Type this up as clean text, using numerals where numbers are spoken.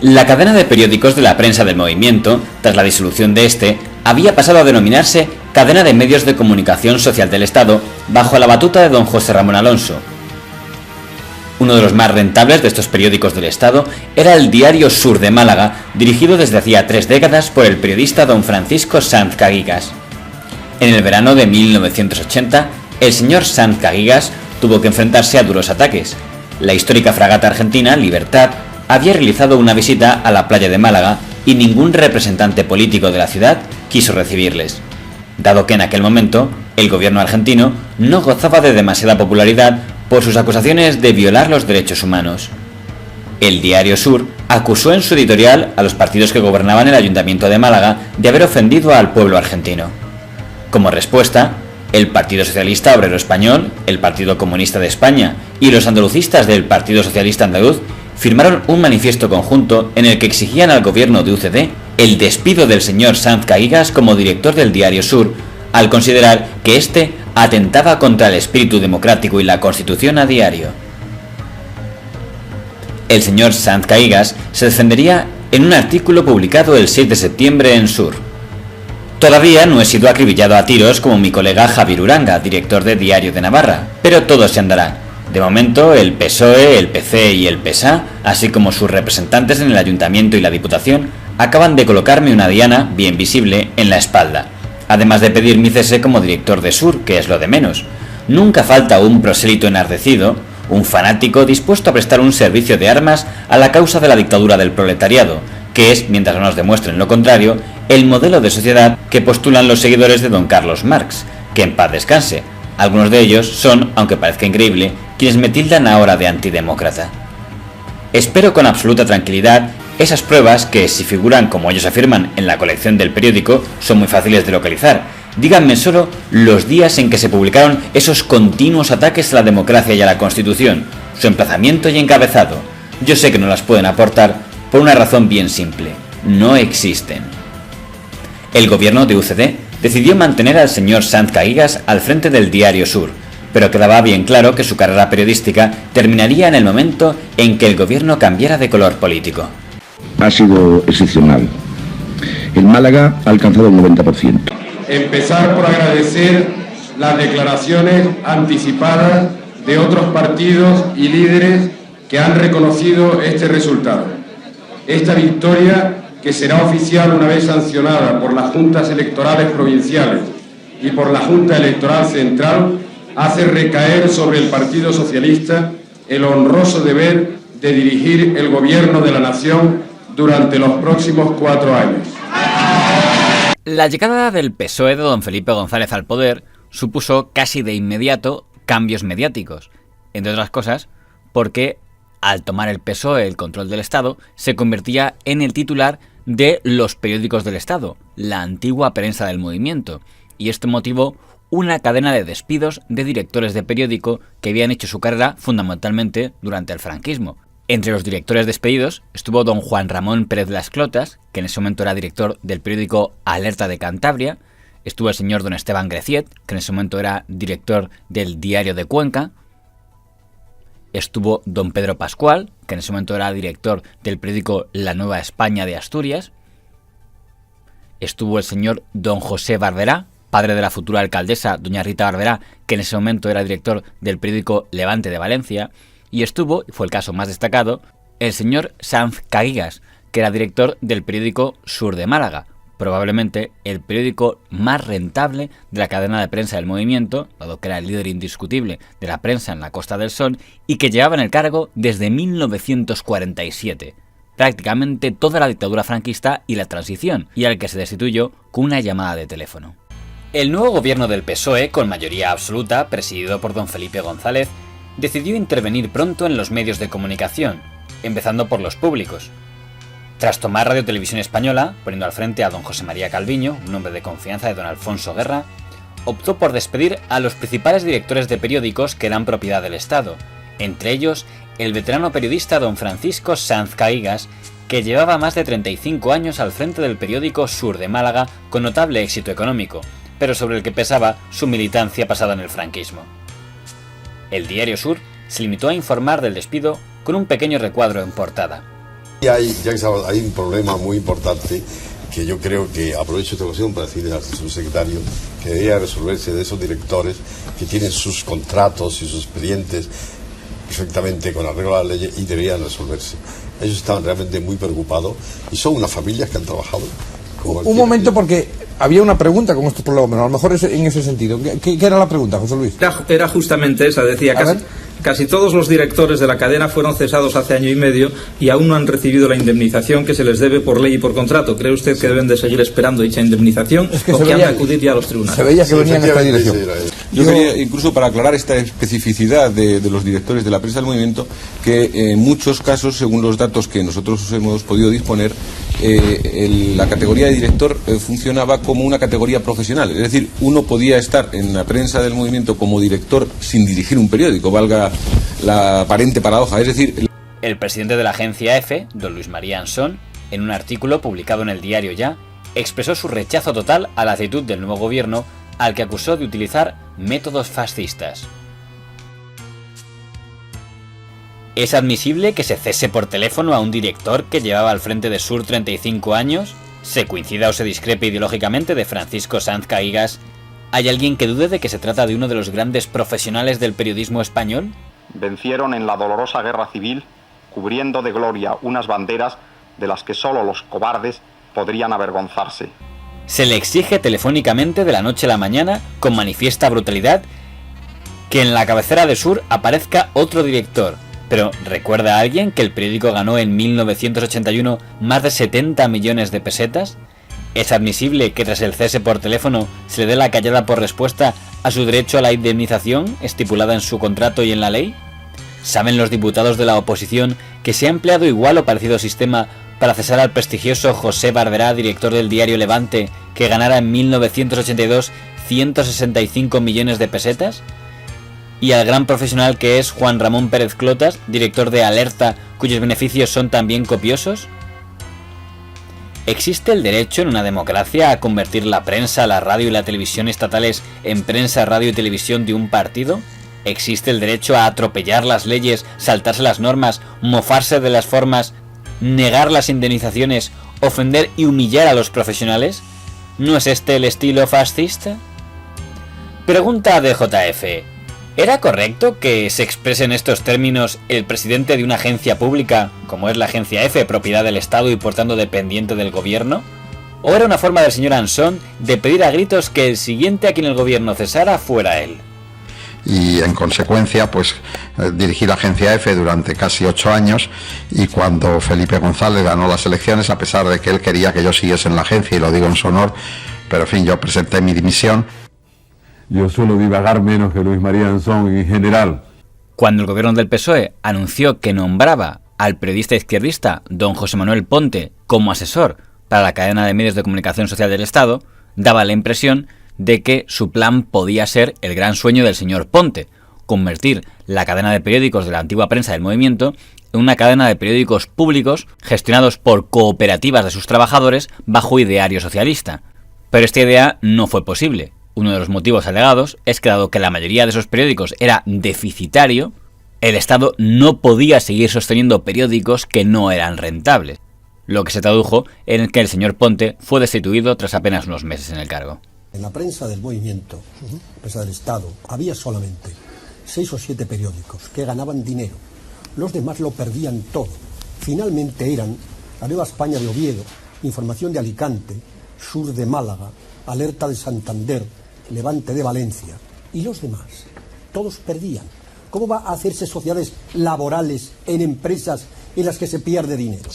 La cadena de periódicos de la prensa del movimiento, tras la disolución de este, había pasado a denominarse Cadena de Medios de Comunicación Social del Estado, bajo la batuta de don José Ramón Alonso. Uno de los más rentables de estos periódicos del Estado era el Diario Sur de Málaga, dirigido desde hacía 3 décadas por el periodista don Francisco Sanz Caguigas. En el verano de 1980, el señor Sanz Caguigas tuvo que enfrentarse a duros ataques. La histórica fragata argentina Libertad había realizado una visita a la playa de Málaga y ningún representante político de la ciudad quiso recibirles, dado que en aquel momento el gobierno argentino no gozaba de demasiada popularidad por sus acusaciones de violar los derechos humanos. El Diario Sur acusó en su editorial a los partidos que gobernaban el Ayuntamiento de Málaga de haber ofendido al pueblo argentino. Como respuesta, el Partido Socialista Obrero Español, el Partido Comunista de España y los andalucistas del Partido Socialista Andaluz firmaron un manifiesto conjunto en el que exigían al gobierno de UCD el despido del señor Sanz Caguigas como director del Diario Sur, al considerar que éste atentaba contra el espíritu democrático y la Constitución a diario. El señor Sanz Caguigas se defendería en un artículo publicado el 6 de septiembre en Sur. Todavía no he sido acribillado a tiros como mi colega Javier Uranga, director de Diario de Navarra, pero todo se andará. De momento, el PSOE, el PC y el PSA, así como sus representantes en el Ayuntamiento y la Diputación, acaban de colocarme una diana, bien visible, en la espalda, además de pedir mi cese como director de Sur, que es lo de menos. Nunca falta un prosélito enardecido, un fanático dispuesto a prestar un servicio de armas a la causa de la dictadura del proletariado, que es, mientras no nos demuestren lo contrario, el modelo de sociedad que postulan los seguidores de don Carlos Marx, que en paz descanse. Algunos de ellos son, aunque parezca increíble, quienes me tildan ahora de antidemócrata. Espero con absoluta tranquilidad esas pruebas que, si figuran como ellos afirman en la colección del periódico, son muy fáciles de localizar. Díganme solo los días en que se publicaron esos continuos ataques a la democracia y a la Constitución, su emplazamiento y encabezado. Yo sé que no las pueden aportar por una razón bien simple: no existen. El gobierno de UCD decidió mantener al señor Sanz Caguigas al frente del Diario Sur, pero quedaba bien claro que su carrera periodística terminaría en el momento en que el gobierno cambiara de color político. Ha sido excepcional. El Málaga ha alcanzado el 90%. Empezar por agradecer las declaraciones anticipadas de otros partidos y líderes que han reconocido este resultado. Esta victoria, que será oficial una vez sancionada por las juntas electorales provinciales y por la Junta Electoral Central, hace recaer sobre el Partido Socialista el honroso deber de dirigir el gobierno de la nación durante los próximos 4 años. La llegada del PSOE de don Felipe González al poder supuso casi de inmediato cambios mediáticos, entre otras cosas porque al tomar el PSOE el control del Estado se convertía en el titular de los periódicos del Estado, la antigua prensa del movimiento, y esto motivó una cadena de despidos de directores de periódico que habían hecho su carrera fundamentalmente durante el franquismo. Entre los directores despedidos estuvo don Juan Ramón Pérez Las Clotas, que en ese momento era director del periódico Alerta de Cantabria, estuvo el señor don Esteban Greciet, que en ese momento era director del Diario de Cuenca, estuvo don Pedro Pascual, que en ese momento era director del periódico La Nueva España de Asturias, estuvo el señor don José Barberá, padre de la futura alcaldesa doña Rita Barberá, que en ese momento era director del periódico Levante de Valencia, y estuvo, y fue el caso más destacado, el señor Sanz Caguigas, que era director del periódico Sur de Málaga, probablemente el periódico más rentable de la cadena de prensa del movimiento, dado que era el líder indiscutible de la prensa en la Costa del Sol y que llevaba en el cargo desde 1947, prácticamente toda la dictadura franquista y la transición, y al que se destituyó con una llamada de teléfono. El nuevo gobierno del PSOE, con mayoría absoluta, presidido por don Felipe González, decidió intervenir pronto en los medios de comunicación, empezando por los públicos. Tras tomar Radio Televisión Española, poniendo al frente a don José María Calviño, un hombre de confianza de don Alfonso Guerra, optó por despedir a los principales directores de periódicos que eran propiedad del Estado, entre ellos el veterano periodista don Francisco Sanz Caguigas, que llevaba más de 35 años al frente del periódico Sur de Málaga con notable éxito económico, pero sobre el que pesaba su militancia pasada en el franquismo. El Diario Sur se limitó a informar del despido con un pequeño recuadro en portada. Y hay un problema muy importante que yo creo que aprovecho esta ocasión para decirle al subsecretario que debería resolverse de esos directores que tienen sus contratos y sus expedientes perfectamente con arreglo a la ley y deberían resolverse. Ellos estaban realmente muy preocupados y son unas familias que han trabajado. Un momento, porque había una pregunta con estos problemas, a lo mejor es en ese sentido. ¿Qué era la pregunta, José Luis? Era justamente esa, decía, casi todos los directores de la cadena fueron cesados hace año y medio y aún no han recibido la indemnización que se les debe por ley y por contrato. ¿Cree usted que deben de seguir esperando dicha indemnización o que han de acudir ya a los tribunales? Se veía que venían en esta dirección. Yo quería, incluso para aclarar esta especificidad de los directores de la prensa del movimiento, que en muchos casos, según los datos que nosotros hemos podido disponer, la categoría de director funcionaba como una categoría profesional. Es decir, uno podía estar en la prensa del movimiento como director sin dirigir un periódico, valga la aparente paradoja. Es decir, el presidente de la agencia EFE, don Luis María Ansón, en un artículo publicado en el diario Ya, expresó su rechazo total a la actitud del nuevo gobierno, al que acusó de utilizar métodos fascistas. ¿Es admisible que se cese por teléfono a un director que llevaba al frente de Sur 35 años? ¿Se coincida o se discrepe ideológicamente de Francisco Sanz Caígas? ¿Hay alguien que dude de que se trata de uno de los grandes profesionales del periodismo español? Vencieron en la dolorosa guerra civil, cubriendo de gloria unas banderas de las que solo los cobardes podrían avergonzarse. Se le exige telefónicamente de la noche a la mañana, con manifiesta brutalidad, que en la cabecera de Sur aparezca otro director. Pero ¿recuerda a alguien que el periódico ganó en 1981 más de 70 millones de pesetas? ¿Es admisible que tras el cese por teléfono se le dé la callada por respuesta a su derecho a la indemnización estipulada en su contrato y en la ley? ¿Saben los diputados de la oposición que se ha empleado igual o parecido sistema para cesar al prestigioso José Barberá, director del diario Levante, que ganara en 1982 165 millones de pesetas? ¿Y al gran profesional que es Juan Ramón Pérez Clotas, director de Alerta, cuyos beneficios son también copiosos? ¿Existe el derecho en una democracia a convertir la prensa, la radio y la televisión estatales en prensa, radio y televisión de un partido? ¿Existe el derecho a atropellar las leyes, saltarse las normas, mofarse de las formas, negar las indemnizaciones, ofender y humillar a los profesionales? ¿No es este el estilo fascista? Pregunta de JF. ¿Era correcto que se exprese en estos términos el presidente de una agencia pública, como es la agencia EFE, propiedad del Estado y por tanto dependiente del gobierno? ¿O era una forma del señor Ansón de pedir a gritos que el siguiente a quien el gobierno cesara fuera él? Y en consecuencia pues dirigí la agencia EFE durante casi 8 años, y cuando Felipe González ganó las elecciones, a pesar de que él quería que yo siguiese en la agencia, y lo digo en su honor, pero en fin, yo presenté mi dimisión. Yo suelo divagar menos que Luis María Ansón en general. Cuando el gobierno del PSOE anunció que nombraba al periodista izquierdista don José Manuel Ponte como asesor para la cadena de medios de comunicación social del Estado, daba la impresión de que su plan podía ser el gran sueño del señor Ponte, convertir la cadena de periódicos de la antigua prensa del movimiento en una cadena de periódicos públicos gestionados por cooperativas de sus trabajadores bajo ideario socialista. Pero esta idea no fue posible. Uno de los motivos alegados es que, dado que la mayoría de esos periódicos era deficitario, el Estado no podía seguir sosteniendo periódicos que no eran rentables, lo que se tradujo en que el señor Ponte fue destituido tras apenas unos meses en el cargo. En la prensa del movimiento, prensa del Estado, había solamente 6 o 7 periódicos que ganaban dinero. Los demás lo perdían todo. Finalmente eran La Nueva España de Oviedo, Información de Alicante, Sur de Málaga, Alerta de Santander, Levante de Valencia. Y los demás, todos perdían. ¿Cómo va a hacerse sociedades laborales en empresas en las que se pierde dinero?